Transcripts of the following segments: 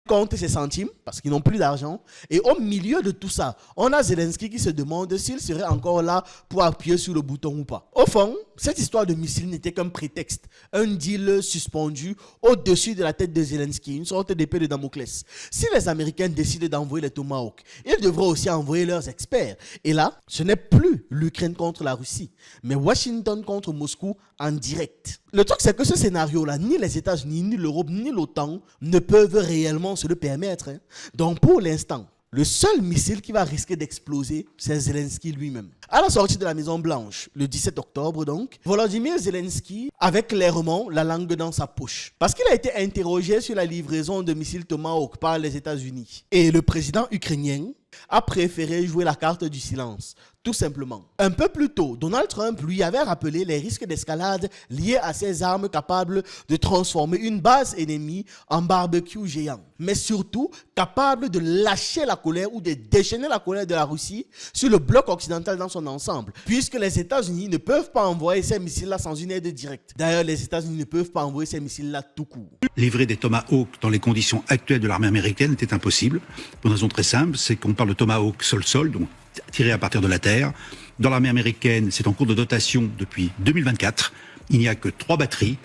comptent ses centimes parce qu'ils n'ont plus d'argent. Et au milieu de tout ça, on a Zelensky qui se demande s'il serait encore là pour appuyer sur le bouton ou pas. Au fond, cette histoire de missile n'était qu'un prétexte, un deal suspendu au-dessus de la tête de Zelensky, une sorte d'épée de Damoclès. Si les Américains décident d'envoyer les Tomahawks, ils devraient aussi envoyer leurs experts. Et là, ce n'est plus l'Ukraine contre la Russie, mais Washington contre Moscou en direct. Le truc, c'est que ce scénario-là, ni les États-Unis, ni l'Europe, ni l'OTAN ne peuvent réellement se le permettre. Donc pour l'instant, le seul missile qui va risquer d'exploser, c'est Zelensky lui-même. À la sortie de la Maison-Blanche, le 17 octobre donc, Volodymyr Zelensky avait clairement la langue dans sa poche. Parce qu'il a été interrogé sur la livraison de missiles Tomahawk par les États-Unis. Et le président ukrainien a préféré jouer la carte du silence, tout simplement. Un peu plus tôt, Donald Trump lui avait rappelé les risques d'escalade liés à ces armes capables de transformer une base ennemie en barbecue géant, mais surtout capables de lâcher la colère ou de déchaîner la colère de la Russie sur le bloc occidental dans son ensemble, puisque les États-Unis ne peuvent pas envoyer ces missiles-là sans une aide directe. D'ailleurs, les États-Unis ne peuvent pas envoyer ces missiles-là tout court. Livrer des Tomahawk dans les conditions actuelles de l'armée américaine était impossible, pour une raison très simple, c'est qu'on parle de Tomahawk sol-sol, donc tiré à partir de la terre. Dans l'armée américaine, c'est en cours de dotation depuis 2024. Il n'y a que 3 batteries,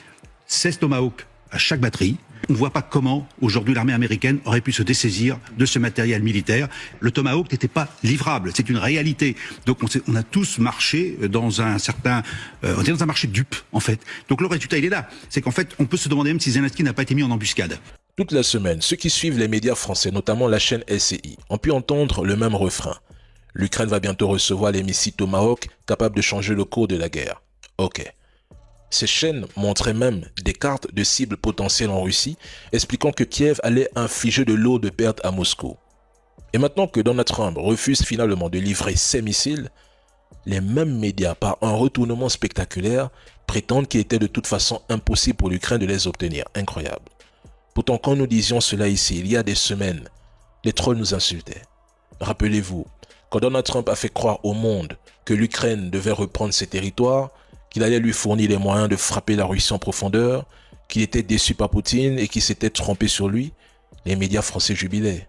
16 Tomahawk à chaque batterie. On ne voit pas comment, aujourd'hui, l'armée américaine aurait pu se dessaisir de ce matériel militaire. Le Tomahawk n'était pas livrable, c'est une réalité. Donc on a tous marché dans un certain... on est dans un marché de dupes, en fait. Donc le résultat, il est là. C'est qu'en fait, on peut se demander même si Zelensky n'a pas été mis en embuscade. Toute la semaine, ceux qui suivent les médias français, notamment la chaîne LCI, ont pu entendre le même refrain. L'Ukraine va bientôt recevoir les missiles Tomahawk capables de changer le cours de la guerre. Ok. Ces chaînes montraient même des cartes de cibles potentielles en Russie, expliquant que Kiev allait infliger de lourdes pertes à Moscou. Et maintenant que Donald Trump refuse finalement de livrer ces missiles, les mêmes médias, par un retournement spectaculaire, prétendent qu'il était de toute façon impossible pour l'Ukraine de les obtenir. Incroyable. Pourtant, quand nous disions cela ici, il y a des semaines, les trolls nous insultaient. Rappelez-vous, quand Donald Trump a fait croire au monde que l'Ukraine devait reprendre ses territoires, qu'il allait lui fournir les moyens de frapper la Russie en profondeur, qu'il était déçu par Poutine et qu'il s'était trompé sur lui, les médias français jubilaient.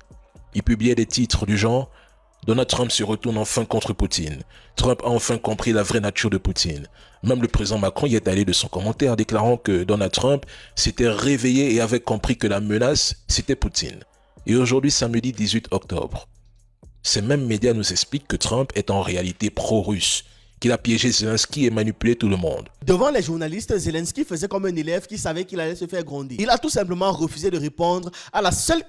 Ils publiaient des titres du genre « Donald Trump se retourne enfin contre Poutine. Trump a enfin compris la vraie nature de Poutine. » Même le président Macron y est allé de son commentaire, déclarant que Donald Trump s'était réveillé et avait compris que la menace, c'était Poutine. Et aujourd'hui, samedi 18 octobre, ces mêmes médias nous expliquent que Trump est en réalité pro-russe, qu'il a piégé Zelensky et manipulé tout le monde. Devant les journalistes, Zelensky faisait comme un élève qui savait qu'il allait se faire gronder. Il a tout simplement refusé de répondre à la seule